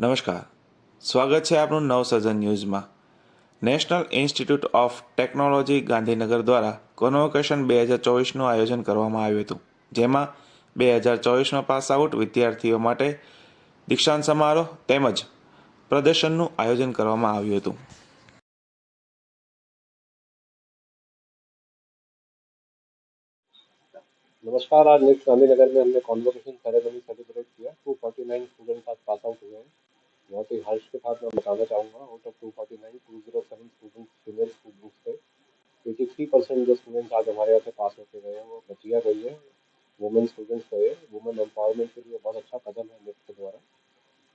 નમસ્કાર, સ્વાગત છે આપનું નવસર્જન ન્યૂઝમાં. National institute of technology Gandhinagar દ્વારા કોન્વોકેશન 2024નું આયોજન કરવામાં આવ્યું હતું, જેમાં 2024માં પાસ આઉટ વિદ્યાર્થીઓ માટે દીક્ષાંત સમારોહ તેમજ પ્રદર્શનનું આયોજન કરવામાં આવ્યું હતું. नमस्कार। आज नेक्स्ट गांधीनगर में हमने कॉन्वोकेशन सेरेमनी सेलिब्रेट किया। 249 स्टूडेंट्स आज पास आउट हुए हैं। बहुत ही हर्ष के साथ मैं बताना चाहूँगा, out of 249 207 students female students थे। 83% जो स्टूडेंट्स आज हमारे यहाँ से पास होके गए हैं वो बचिया गई है, वुमेन स्टूडेंट्स गए। वुमेन एम्पावरमेंट के लिए बहुत अच्छा कदम है नेक्स्ट के द्वारा।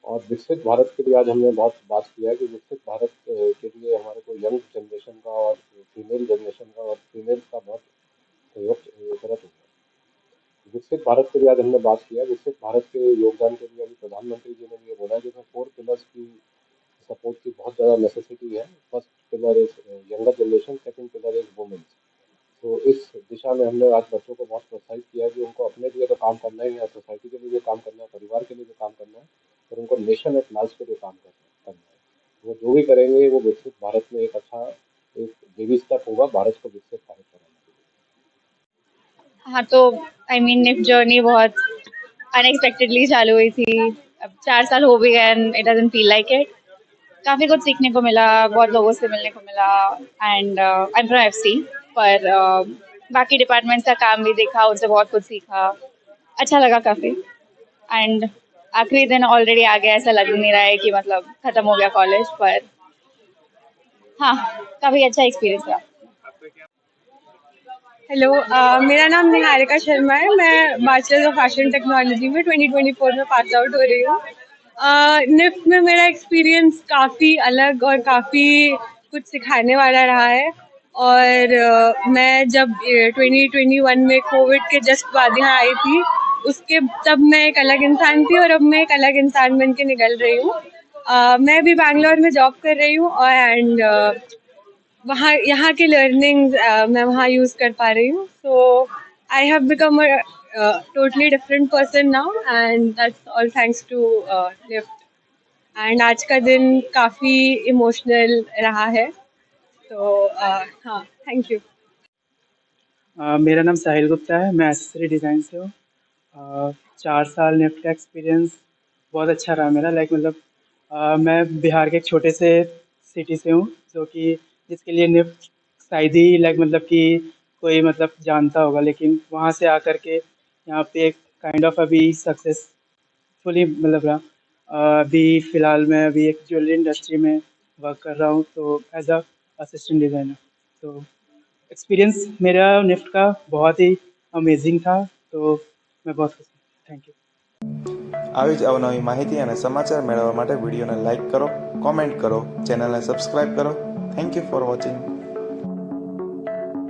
और विकसित भारत के लिए आज हमने बहुत बात किया है कि विकसित भारत के लिए हमारे को यंग जनरेशन का और फीमेल जनरेशन का और फीमेल का बहुत सहयोग जरूरत है। विकसित भारत के लिए आज हमने बात किया। विकसित भारत के योगदान के लिए अभी प्रधानमंत्री जी ने ये बोला कि 4 पिलर्स की सपोर्ट की बहुत ज़्यादा नेसेसिटी है। First pillar is younger generation, second pillar is women. तो इस दिशा में हमने आज बच्चों को बहुत प्रोत्साहित किया कि उनको अपने लिए तो काम करना ही है, सोसाइटी के लिए भी काम करना है, परिवार के लिए भी काम करना है, और उनको नेशन एट लार्ज के लिए काम करना है। वो जो भी करेंगे वो विकसित भारत में एक अच्छा एक बेबी स्टेप होगा भारत को विकसित भारत बनाने के लिए। हाँ, तो निफ्ट जर्नी बहुत अनएक्सपेक्टेडली चालू हुई थी। अब 4 साल हो भी गए and it doesn't feel like it. काफ़ी कुछ सीखने को मिला, बहुत लोगों से मिलने को मिला and I am from FC, पर बाकी डिपार्टमेंट्स का काम भी देखा, उनसे बहुत कुछ सीखा, अच्छा लगा काफ़ी। एंड आखिरी दिन ऑलरेडी आ गया, ऐसा लग नहीं रहा है कि मतलब ख़त्म हो गया कॉलेज, पर हाँ, काफ़ी अच्छा एक्सपीरियंस रहा। हेलो, मेरा नाम निहारिका शर्मा है। मैं बैचलर ऑफ फैशन टेक्नोलॉजी में 2024 में पास आउट हो रही हूँ। निफ्ट में मेरा एक्सपीरियंस काफ़ी अलग और काफ़ी कुछ सिखाने वाला रहा है। और मैं जब 2021 में कोविड के जस्ट बाद यहाँ आई थी, उसके तब मैं एक अलग इंसान थी और अब मैं एक अलग इंसान बन के निकल रही हूँ। मैं अभी बैंगलोर में जॉब कर रही हूँ और एंड वहाँ यहाँ की लर्निंग मैं वहाँ यूज़ कर पा रही हूँ। So I have become a totally different person now and that's all thanks to lift. And आज का दिन काफ़ी इमोशनल रहा है। तो हाँ, थैंक यू। मेरा नाम साहिल गुप्ता है। मैं एसेसरी डिज़ाइन से हूँ। 4 साल निफ्ट का एक्सपीरियंस बहुत अच्छा रहा मेरा। मैं बिहार के एक छोटे से सिटी से हूँ, जो कि जिसके लिए निफ्ट शायद ही कि कोई जानता होगा, लेकिन वहाँ से आकर के यहाँ पे एक काइंड ऑफ अभी सक्सेसफुली रहा। अभी फ़िलहाल मैं अभी एक ज्वेलरी इंडस्ट्री में वर्क कर रहा हूँ, तो एज अ असिस्टेंट डिज़ाइनर। तो एक्सपीरियंस मेरा निफ्ट का बहुत ही अमेजिंग था, तो मैं बहुत खुश हूँ। Thank you. આવી જ અવનવી માહિતી અને સમાચાર મેળવવા માટે વિડીયોને લાઇક કરો, કોમેન્ટ કરો, ચેનલને સબસ્ક્રાઇબ કરો. Thank you for watching.